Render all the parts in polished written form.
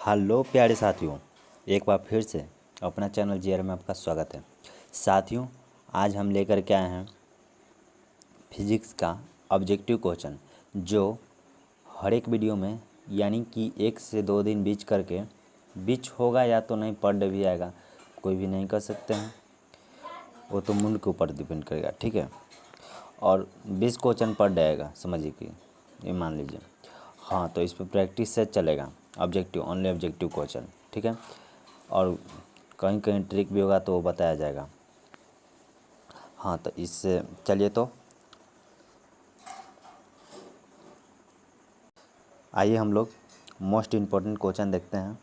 Hello प्यारे साथियों, एक बार फिर से अपना चैनल जीआर में आपका स्वागत है। साथियों, आज हम लेकर के आए हैं फिजिक्स का ऑब्जेक्टिव क्वेश्चन, जो हर एक वीडियो में यानी कि 1 से 2 दिन बीच होगा या तो नहीं, पर डे भी आएगा, कोई भी नहीं कर सकते हैं, वो तो मूड के ऊपर डिपेंड करेगा। ठीक है, और 20 क्वेश्चन पर डे आएगा, समझिए कि ये मान लीजिए। हाँ, तो इस पर प्रैक्टिस से चलेगा, ऑब्जेक्टिव ओनली ऑब्जेक्टिव क्वेश्चन। ठीक है, और कहीं कहीं ट्रिक भी होगा तो वो बताया जाएगा। हाँ, तो इससे चलिए, तो आइए हम लोग मोस्ट इम्पोर्टेंट क्वेश्चन देखते हैं,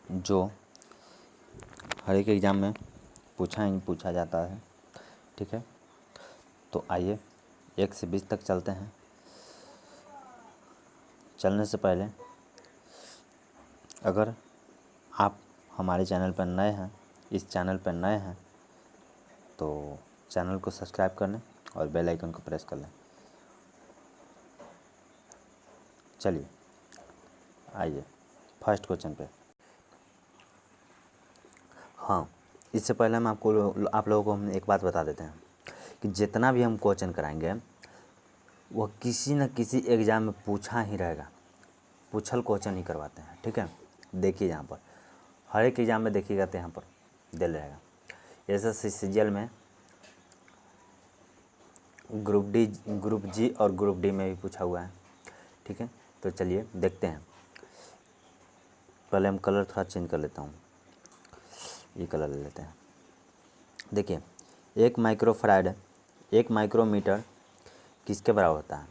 जो हर एक एग्ज़ाम में पूछा जाता है। ठीक है, तो आइए 1 से 20 तक चलते हैं। चलने से पहले अगर आप हमारे चैनल पर नए हैं, इस चैनल पर नए हैं, तो चैनल को सब्सक्राइब कर लें और बेल आइकन को प्रेस कर लें। चलिए आइए फर्स्ट क्वेश्चन पे। हाँ, इससे पहले हम आप लोगों को हम एक बात बता देते हैं कि जितना भी हम क्वेश्चन कराएंगे वह किसी न किसी एग्ज़ाम में पूछा ही रहेगा, पूछल क्वेश्चन ही करवाते हैं। ठीक है, देखिए यहाँ पर हर एक एग्ज़ाम में देखिएगा तो यहाँ पर दे रहेगा। जैसे सीजीएल में ग्रुप जी और ग्रुप डी में भी पूछा हुआ है। ठीक है, तो चलिए देखते हैं। पहले हम कलर थोड़ा चेंज कर लेता हूँ, ये कलर ले लेते हैं। देखिए, 1 माइक्रोफैराड 1 माइक्रोमीटर किसके बराबर होता है?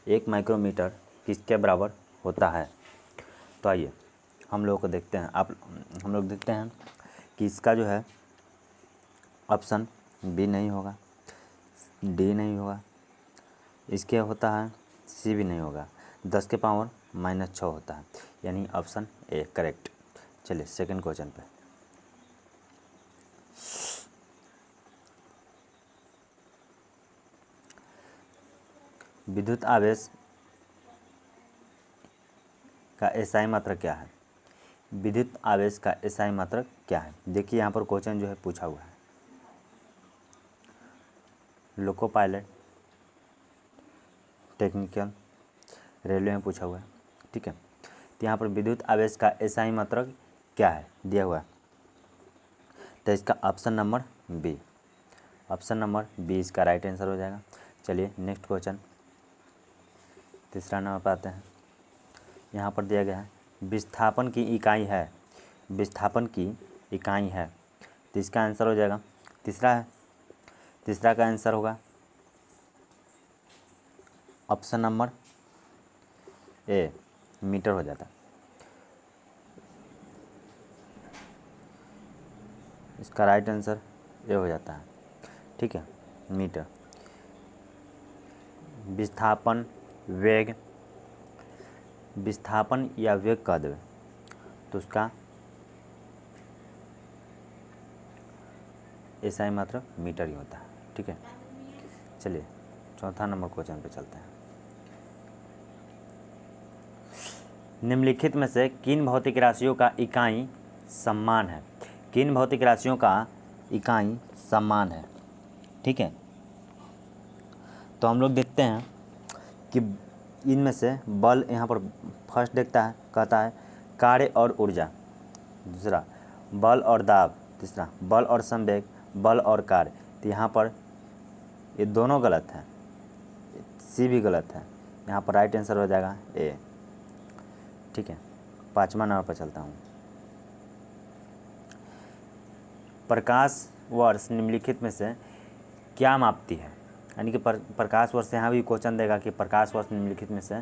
1 माइक्रोमीटर किसके बराबर होता है? तो आइए हम लोग को देखते हैं। हम लोग देखते हैं कि इसका जो है ऑप्शन बी नहीं होगा, डी नहीं होगा, इसके होता है सी भी नहीं होगा, 10 के पावर -6 होता है, यानी ऑप्शन ए करेक्ट। चलिए सेकंड क्वेश्चन पे। विद्युत आवेश का एसआई मात्रक क्या है? विद्युत आवेश का एसआई मात्रक क्या है? देखिए यहाँ पर क्वेश्चन जो है पूछा हुआ है, लोको पायलट, टेक्निकल, रेलवे में पूछा हुआ है। ठीक है, तो यहाँ पर विद्युत आवेश का एसआई मात्रक क्या है दिया हुआ है, तो इसका ऑप्शन नंबर बी इसका राइट आंसर हो जाएगा। चलिए नेक्स्ट क्वेश्चन, तीसरा नंबर पर आते हैं। यहाँ पर दिया गया है विस्थापन की इकाई है, तो इसका आंसर हो जाएगा तीसरा का आंसर होगा ऑप्शन नंबर ए, मीटर हो जाता है। इसका राइट आंसर ए हो जाता है। ठीक है, मीटर। विस्थापन या वेग कह देवे तो उसका एसआई मात्रक मीटर ही होता है। ठीक है, चलिए चौथा नंबर क्वेश्चन पे चलते हैं। निम्नलिखित में से किन भौतिक राशियों का इकाई समान है? किन भौतिक राशियों का इकाई समान है? ठीक है, तो हम लोग देखते हैं कि इनमें से बल, यहाँ पर फर्स्ट कहता है कार्य और ऊर्जा, दूसरा बल और दाब, तीसरा बल और संवेग, बल और कार्य। तो यहाँ पर ये दोनों गलत हैं, सी भी गलत है, यहाँ पर राइट आंसर हो जाएगा ए। ठीक है, पाँचवा नंबर पर चलता हूँ। प्रकाश वर्ष निम्नलिखित में से क्या मापती है? यानी कि प्रकाश वर्ष, यहाँ भी क्वेश्चन देगा कि प्रकाश वर्ष निम्नलिखित में से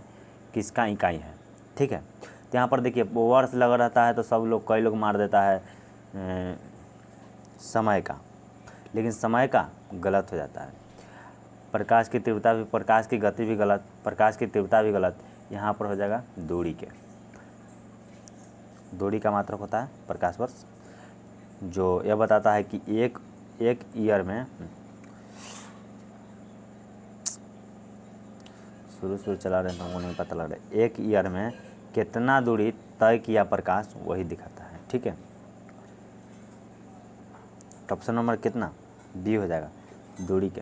किसका इकाई है। ठीक है, तो यहाँ पर देखिए वर्ष लगा रहता है तो कई लोग मार देता है समय का, लेकिन समय का गलत हो जाता है। प्रकाश की तीव्रता भी, प्रकाश की गति भी गलत, प्रकाश की तीव्रता भी गलत। यहाँ पर हो जाएगा दूरी का मात्रक होता है प्रकाश वर्ष, जो यह बताता है कि एक ईयर में, शुरू चला रहे हैं तो हमको नहीं पता लग रहा है, एक ईयर में कितना दूरी तय किया प्रकाश वही दिखाता है। ठीक है, ऑप्शन नंबर कितना बी हो जाएगा, दूरी के।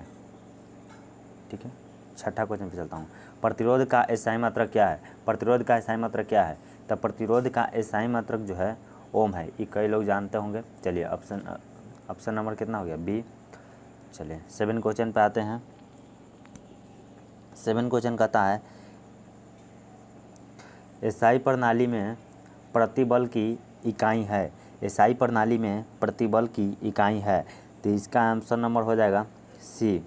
ठीक है, छठा क्वेश्चन पे चलता हूँ। प्रतिरोध का एसआई मात्रक क्या है? प्रतिरोध का एसआई मात्रक क्या है? तो प्रतिरोध का एसआई मात्रक जो है ओम है। ये कई लोग जानते होंगे। चलिए ऑप्शन नंबर कितना हो गया, बी। चलिए 7 क्वेश्चन पे आते हैं। 7 क्वेश्चन कहता है एसआई प्रणाली में प्रतिबल की इकाई है। एसआई प्रणाली में प्रतिबल की इकाई है, तो इसका आंसर नंबर हो जाएगा सी,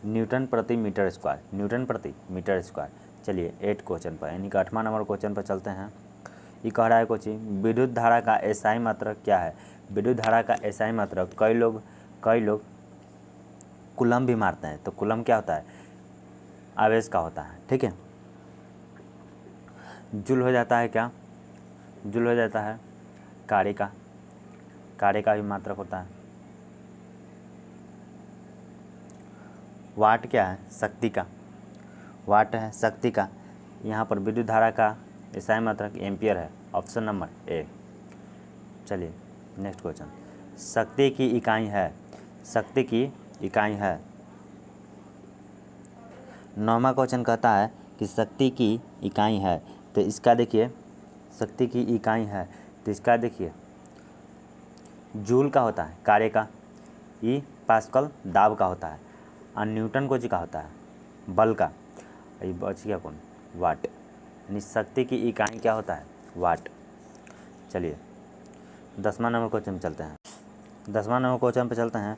न्यूटन प्रति मीटर स्क्वायर। न्यूटन प्रति मीटर स्क्वायर। चलिए 8 क्वेश्चन पर यानी कि 8वां नंबर क्वेश्चन पर चलते हैं। ये कह रहा है कोचिंग विद्युत धारा का एसआई मात्रक क्या है? विद्युत धारा का एसआई मात्रक कई लोग कूलम भी मारते हैं। तो कूलम क्या होता है? आवेश का होता है। ठीक है, जूल हो जाता है क्या? जूल हो जाता है कार्य का भी मात्रक होता है। वाट क्या है? शक्ति का। वाट है शक्ति का। यहाँ पर विद्युत धारा का एसआई मात्रक एम्पियर है। Option number A. चलिए नेक्स्ट क्वेश्चन। शक्ति की इकाई है। शक्ति की इकाई है। 9वां क्वेश्चन कहता है कि शक्ति की इकाई है। तो इसका देखिए, शक्ति की इकाई है तो इसका देखिए जूल का होता है कार्य का, ई पास्कल दाब का होता है, और न्यूटन को जी का होता है बल का। ये बच गया कौन? वाट। यानी शक्ति की इकाई क्या होता है? वाट। चलिए 10वां नंबर क्वेश्चन पे चलते हैं। 10वां नंबर क्वेश्चन पे चलते हैं।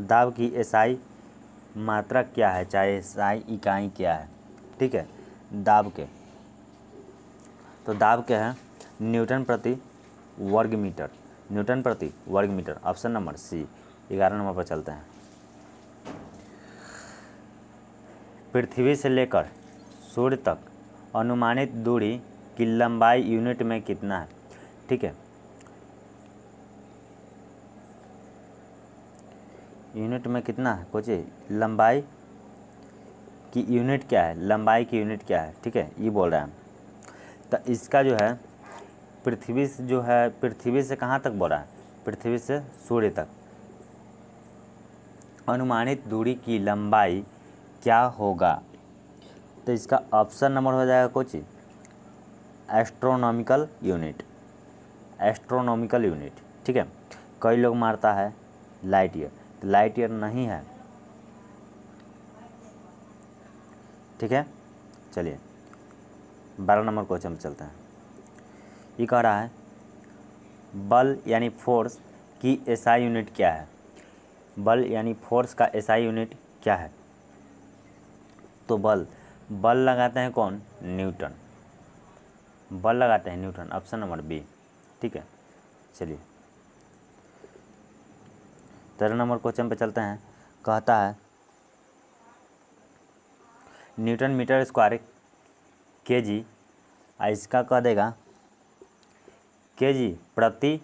दाब की एसआई मात्रक क्या है, चाहे एसआई इकाई क्या है? ठीक है, दाब के, तो दाब क्या है? न्यूटन प्रति वर्ग मीटर। न्यूटन प्रति वर्ग meter. Option number C. 11 number पर चलते हैं। पृथ्वी से लेकर सूर्य तक अनुमानित दूरी की लंबाई यूनिट में कितना है? ठीक है, यूनिट में कितना है कोची? लंबाई की यूनिट क्या है? लंबाई की यूनिट क्या है? ठीक है, ये बोल रहा है। तो इसका जो है पृथ्वी से जो है, पृथ्वी से कहाँ तक बोल रहा है? पृथ्वी से सूर्य तक अनुमानित दूरी की लंबाई क्या होगा? तो इसका ऑप्शन नंबर हो जाएगा Kochi? Astronomical unit. Astronomical unit. ठीक है, कई लोग मारता है लाइट ईयर, तो लाइट ईयर नहीं है। ठीक है, चलिए 12 नंबर क्वेश्चन पे चलते हैं। ये कह रहा है बल यानी फोर्स की एसआई यूनिट क्या है? बल यानी फोर्स का एसआई यूनिट क्या है? तो बल लगाते हैं कौन? न्यूटन। बल लगाते हैं न्यूटन। Option number B. ठीक है, चलिए 13 नंबर क्वेश्चन पे चलते हैं। कहता है न्यूटन मीटर स्क्वायर केजी, इसका कह देगा केजी प्रति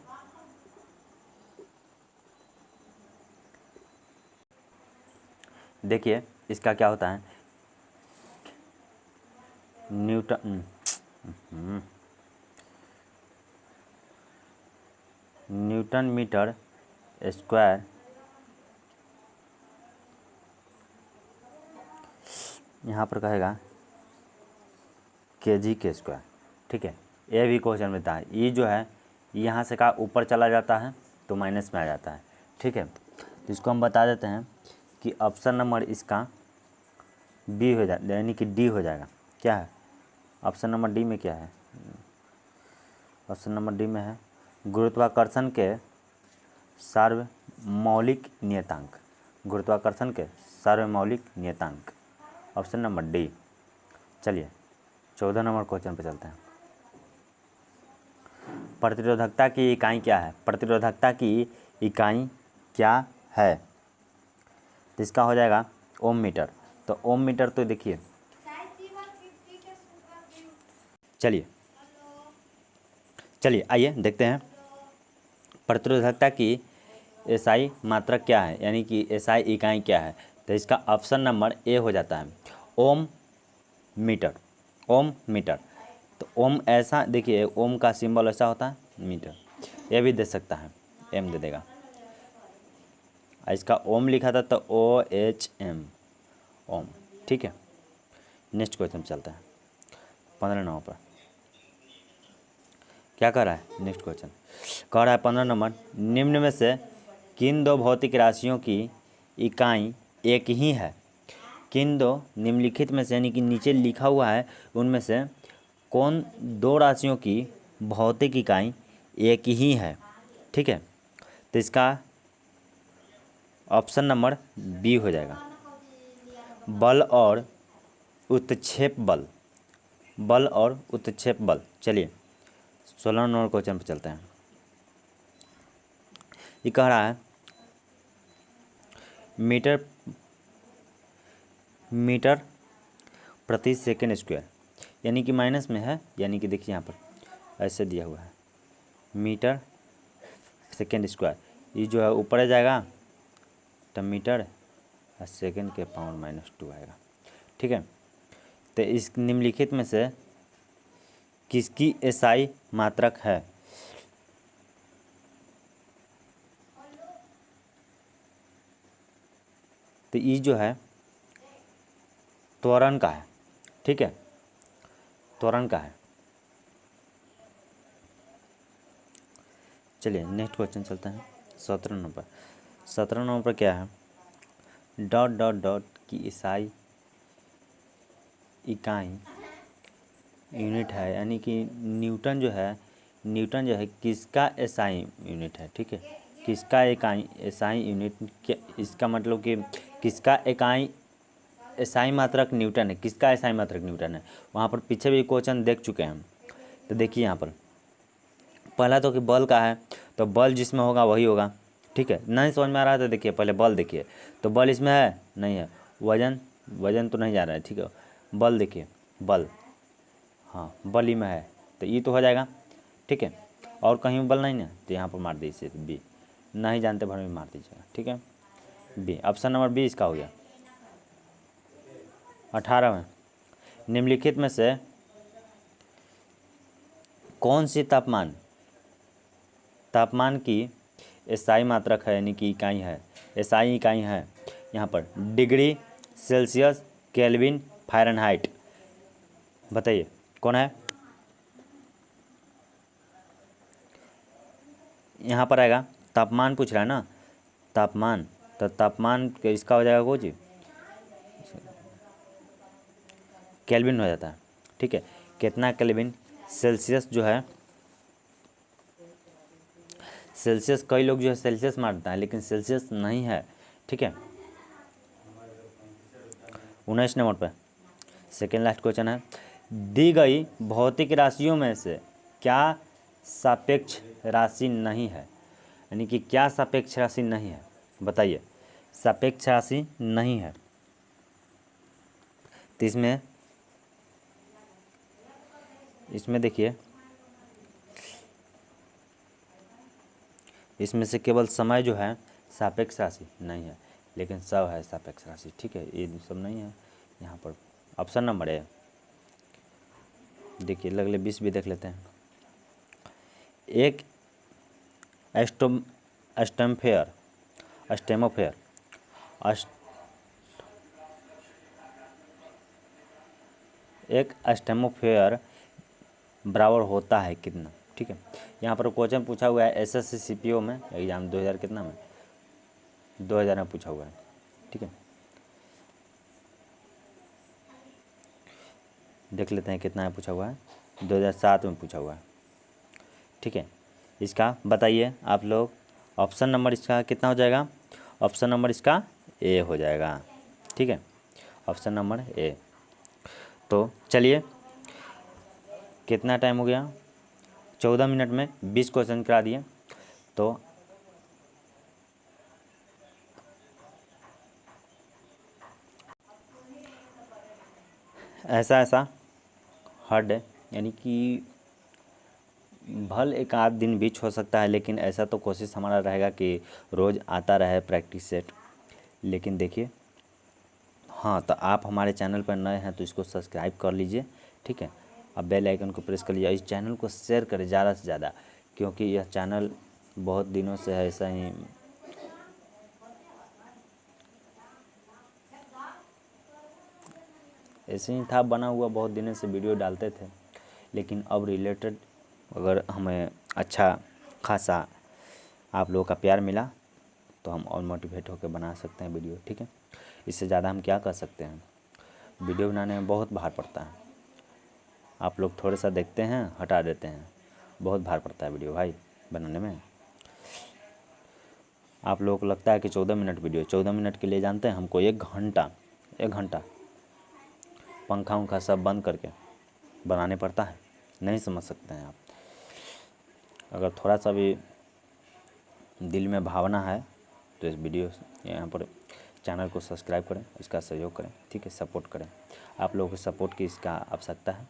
देखिए इसका क्या होता है? न्यूटन मीटर स्क्वायर यहाँ पर कहेगा केजी के स्क्वायर। ठीक है, ये भी क्वेश्चन मिलता है। ये जो है यहाँ से का ऊपर चला जाता है तो माइनस में आ जाता है। ठीक है, तो इसको हम बता देते हैं कि ऑप्शन नंबर इसका बी हो जाए, यानी कि डी हो जाएगा। क्या है ऑप्शन नंबर डी में? क्या है ऑप्शन नंबर डी में? है गुरुत्वाकर्षण के सार्वमौलिक नियतांक। गुरुत्वाकर्षण के सार्वमौलिक नियतांक। Option number D. चलिए 14 नंबर क्वेश्चन पे चलते हैं। प्रतिरोधकता की इकाई क्या है? प्रतिरोधकता की इकाई क्या है? तो इसका हो जाएगा ओम मीटर। तो ओम मीटर तो देखिए, चलिए आइए देखते हैं प्रतिरोधकता की एसआई मात्रक क्या है, यानी कि एसआई इकाई क्या है। तो इसका ऑप्शन नंबर ए हो जाता है ओम मीटर, ओम मीटर। तो ओम ऐसा देखिए, ओम का सिंबल ऐसा होता है मीटर, ये भी दे सकता है, एम दे देगा। इसका ओम लिखा था तो OHM, ओम। ठीक है, नेक्स्ट क्वेश्चन चलता है 15 नंबर पर। क्या कह रहा है नेक्स्ट क्वेश्चन, कह रहा है 15 नंबर, निम्न में से किन दो भौतिक राशियों की इकाई एक ही है। किन दो निम्नलिखित में से, यानी कि नीचे लिखा हुआ है, उनमें से कौन दो राशियों की भौतिक इकाई एक ही है। ठीक है, तो इसका ऑप्शन नंबर बी हो जाएगा, बल और उत्क्षेप बल, बल और उत्क्षेप बल। चलिए 16 नंबर क्वेश्चन पर चलते हैं। ये कह रहा है मीटर मीटर प्रति सेकेंड स्क्वायर, यानी कि माइनस में है, यानी कि देखिए यहाँ पर ऐसे दिया हुआ है मीटर सेकेंड स्क्वायर, ये जो है ऊपर आ जाएगा तो मीटर और सेकेंड के पावर -2 आएगा। ठीक है, तो इस निम्नलिखित में से किसकी एसआई मात्रक है। तो ये जो है त्वरण का है। ठीक है, त्वरण का है। चलिए नेक्स्ट क्वेश्चन चलते हैं 17 नंबर। 17 नंबर पर क्या है, डॉट डॉट डॉट की ईसाई इकाई यूनिट है, यानी कि न्यूटन जो है, न्यूटन जो है किसका एसआई यूनिट है। ठीक है, किसका इकाई एसआई यूनिट, क्या इसका मतलब कि किसका इकाई एसआई मात्रक न्यूटन है, किसका एसआई मात्रक न्यूटन है। वहाँ पर पीछे भी क्वेश्चन देख चुके हैं हम। तो देखिए यहाँ पर पहला तो कि बल का है, तो बल जिसमें होगा वही होगा। ठीक है, नहीं समझ में आ रहा है तो देखिए पहले बल देखिए, तो बल इसमें है नहीं है, वजन, वजन तो नहीं जा रहा है। ठीक है, बल देखिए, बल, हाँ बल ही में है, तो ये तो हो जाएगा। ठीक है, और कहीं बल नहीं ना, तो यहाँ पर मार दीजिए बी, नहीं जानते भर में मार दीजिएगा। ठीक है, बी, ऑप्शन नंबर बी इसका हो गया। 18 में, निम्नलिखित में से कौन सी तापमान तापमान की एसआई मात्रक है, यानी कि इकाई है, एसआई इकाई है। यहाँ पर डिग्री, सेल्सियस, केल्विन, फ़ारेनहाइट, बताइए कौन है। यहाँ पर आएगा तापमान पूछ रहा है ना, तापमान, तो तापमान इसका हो जाएगा कुछ केल्विन हो जाता है। ठीक है, कितना केल्विन, सेल्सियस जो है, सेल्सियस कई लोग जो है सेल्सियस मारता है, लेकिन सेल्सियस नहीं है। ठीक है, 19 नंबर पर सेकेंड लास्ट क्वेश्चन है, दी गई भौतिक राशियों में से क्या सापेक्ष राशि नहीं है, यानी कि क्या सापेक्ष राशि नहीं है, बताइए। सापेक्ष राशि नहीं है, तो इसमें देखिए, इसमें से केवल समय जो है सापेक्ष राशि नहीं है, लेकिन सब है सापेक्ष राशि। ठीक है, ये सब नहीं है यहाँ पर। ऑप्शन नंबर ए, देखिए अगले 20 भी देख लेते हैं। एक स्टेमोफेयर एक स्टेमोफेयर बराबर होता है कितना। ठीक है, यहाँ पर क्वेश्चन पूछा हुआ है एसएससी सीपीओ में, एग्जाम 2000 कितना में, 2000 में पूछा हुआ है। ठीक है, देख लेते हैं कितना है पूछा हुआ है, 2007 में पूछा हुआ है। ठीक है, इसका बताइए आप लोग, ऑप्शन नंबर इसका कितना हो जाएगा, ऑप्शन नंबर इसका ए हो जाएगा। ठीक है, ऑप्शन नंबर ए। तो चलिए कितना टाइम हो गया, 14 मिनट में 20 क्वेश्चन करा दिए। तो ऐसा हर डे, यानी कि भल एक आध दिन बीच हो सकता है, लेकिन ऐसा तो कोशिश हमारा रहेगा कि रोज़ आता रहे प्रैक्टिस सेट। लेकिन देखिए हाँ, तो आप हमारे चैनल पर नए हैं तो इसको सब्सक्राइब कर लीजिए, ठीक है। अब बेल आइकन को प्रेस कर लीजिए। इस चैनल को शेयर करें ज़्यादा से ज़्यादा, क्योंकि यह चैनल बहुत दिनों से है ऐसा ही ऐसे ही था बना हुआ, बहुत दिनों से वीडियो डालते थे, लेकिन अब रिलेटेड अगर हमें अच्छा खासा आप लोगों का प्यार मिला तो हम और मोटिवेट होकर बना सकते हैं वीडियो, ठीक है। इससे ज़्यादा हम क्या कर सकते हैं। वीडियो बनाने में बहुत भार पड़ता है, आप लोग थोड़ा सा देखते हैं हटा देते हैं, बहुत भार पड़ता है वीडियो भाई बनाने में। आप लोगों को लगता है कि 14 मिनट वीडियो, 14 मिनट के लिए जानते हैं हमको 1 घंटा पंखा उंखा सब बंद करके बनाने पड़ता है। नहीं समझ सकते हैं आप। अगर थोड़ा सा भी दिल में भावना है तो इस वीडियो यहाँ पर चैनल को सब्सक्राइब करें, इसका सहयोग करें, ठीक है, सपोर्ट करें। आप लोगों के सपोर्ट की इसका आवश्यकता है,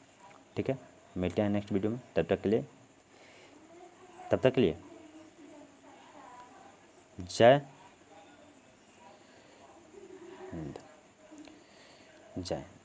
ठीक है। मिलते हैं नेक्स्ट वीडियो में, तब तक के लिए जय हिंद, जय हिंद।